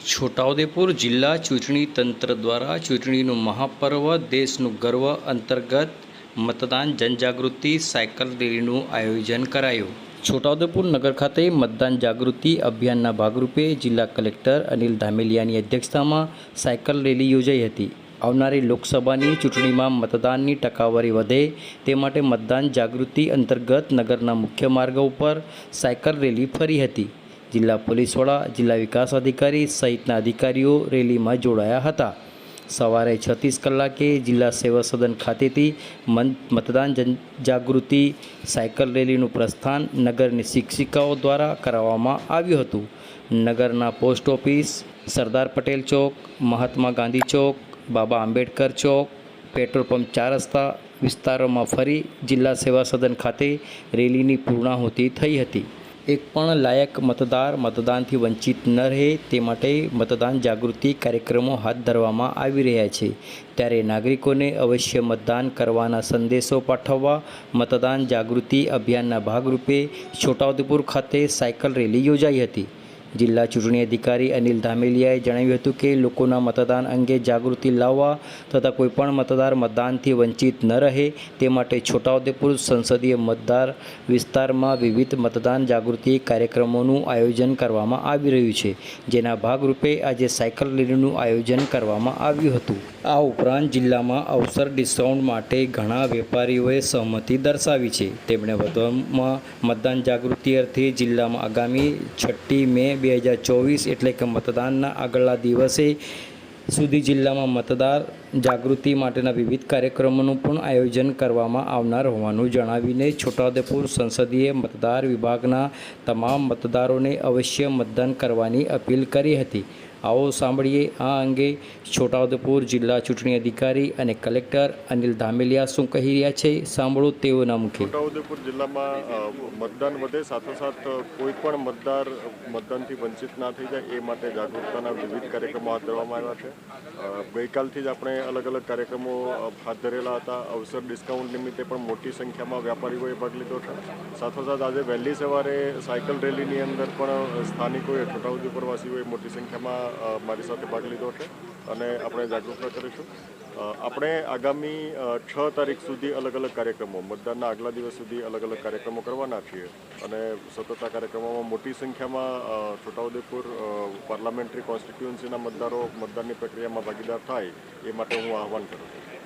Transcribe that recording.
છોટાઉદેપુર જિલ્લા ચૂંટણી તંત્ર દ્વારા ચૂંટણીનું મહાપર્વ દેશનું ગર્વ અંતર્ગત મતદાન જનજાગૃતિ સાયકલ રેલીનું આયોજન કરાયું। છોટાઉદેપુર નગર ખાતે મતદાન જાગૃતિ અભિયાનના ભાગરૂપે જિલ્લા કલેક્ટર અનિલ ધામેલિયાની અધ્યક્ષતામાં સાયકલ રેલી યોજાઈ હતી। આવનારી લોકસભાની ચૂંટણીમાં મતદાનની ટકાવારી વધે તે માટે મતદાન જાગૃતિ અંતર્ગત નગરના મુખ્ય માર્ગો ઉપર સાયકલ રેલી ફરી હતી। જિલ્લા પોલીસ વડા, જિલ્લા વિકાસ અધિકારી સહિતના અધિકારીઓ રેલીમાં જોડાયા હતા। સવારે 36 કલાકે જિલ્લા સેવા સદન ખાતેથી મતદાન જનજાગૃતિ સાયકલ રેલીનું પ્રસ્થાન નગરની શિક્ષિકાઓ દ્વારા કરાવવામાં આવ્યું હતું। નગરના પોસ્ટ ઓફિસ, સરદાર પટેલ ચોક, મહાત્મા ગાંધી ચોક, બાબા આંબેડકર ચોક, પેટ્રોલ પંપ 4 રસ્તા વિસ્તારોમાં ફરી જિલ્લા સેવા સદન ખાતે રેલીની પૂર્ણાહુતિ થઈ હતી। એક પણ લાયક મતદાર મતદાનથી વંચિત ન રહે તે માટે મતદાન જાગૃતિ કાર્યક્રમો હાથ ધરવામાં આવી રહ્યા છે। ત્યારે નાગરિકોને અવશ્ય મતદાન કરવાના સંદેશો પાઠવવા મતદાન જાગૃતિ અભિયાનના ભાગરૂપે છોટાઉદેપુર ખાતે સાયકલ રેલી યોજાઈ હતી। જિલ્લા ચૂંટણી અધિકારી અનિલ ધામેલિયાએ જણાવ્યું હતું કે લોકોના મતદાન અંગે જાગૃતિ લાવવા તથા કોઈપણ મતદાર મતદાનથી વંચિત ન રહે તે માટે છોટાઉદેપુર સંસદીય મતદાર વિસ્તારમાં વિવિધ મતદાન જાગૃતિ કાર્યક્રમોનું આયોજન કરવામાં આવી રહ્યું છે, જેના ભાગરૂપે આજે સાયકલ રેલીનું આયોજન કરવામાં આવ્યું હતું। આ ઉપરાંત જિલ્લામાં અવસર ડિસ્કાઉન્ટ માટે ઘણા વેપારીઓએ સહમતિ દર્શાવી છે। તેમણે વધુમાં મતદાન જાગૃતિ અર્થે જિલ્લામાં આગામી 6 મે 2024 એટલે કે મતદાનના આગલા દિવસે સુધી જિલ્લામાં મતદાર જાગૃતિ માટેના વિવિધ કાર્યક્રમોનું પણ આયોજન કરવામાં આવનાર હોવાનું જણાવીને છોટાઉદેપુર સંસદીય મતદાર વિભાગના તમામ મતદારોને અવશ્ય મતદાન કરવાની અપીલ કરી હતી। આવો સાંભળીએ આ અંગે છોટાઉદેપુર જિલ્લા ચૂંટણી અધિકારી અને કલેક્ટર અનિલ ધામેલિયા શું કહી રહ્યા છે, સાંભળો તેઓના મુખે। છોટાઉદેપુર જિલ્લામાં મતદાન વધે, સાથોસાથ કોઈ પણ મતદાર મતદાનથી વંચિત ના થઈ જાય એ માટે જાગૃતતાના વિવિધ કાર્યક્રમો હાથ ધરવામાં આવ્યા છે। ગઈકાલથી જ આપણે અલગ અલગ કાર્યક્રમો હાથ ધરેલા હતા। અવસર ડિસ્કાઉન્ટ નિમિત્તે પણ મોટી સંખ્યામાં વેપારીઓએ ભાગ લીધો છે। સાથોસાથ આજે વહેલી સવારે સાયકલ રેલીની અંદર પણ સ્થાનિકોએ, છોટાઉદેપુરવાસીઓએ મોટી સંખ્યામાં મારી સાથે ભાગ લીધો છે અને આપણે જાગૃતતા કરીશું। આપણે આગામી 6 તારીખ સુધી અલગ અલગ કાર્યક્રમો, મતદાનના આગલા દિવસ સુધી અલગ અલગ કાર્યક્રમો કરવાના છીએ અને સતત આ કાર્યક્રમોમાં મોટી સંખ્યામાં છોટાઉદેપુર પાર્લામેન્ટરી કોન્સ્ટિટ્યુઅન્સીના મતદારો મતદાનની પ્રક્રિયામાં ભાગીદાર થાય એ માટે હું આહવાન કરું છું।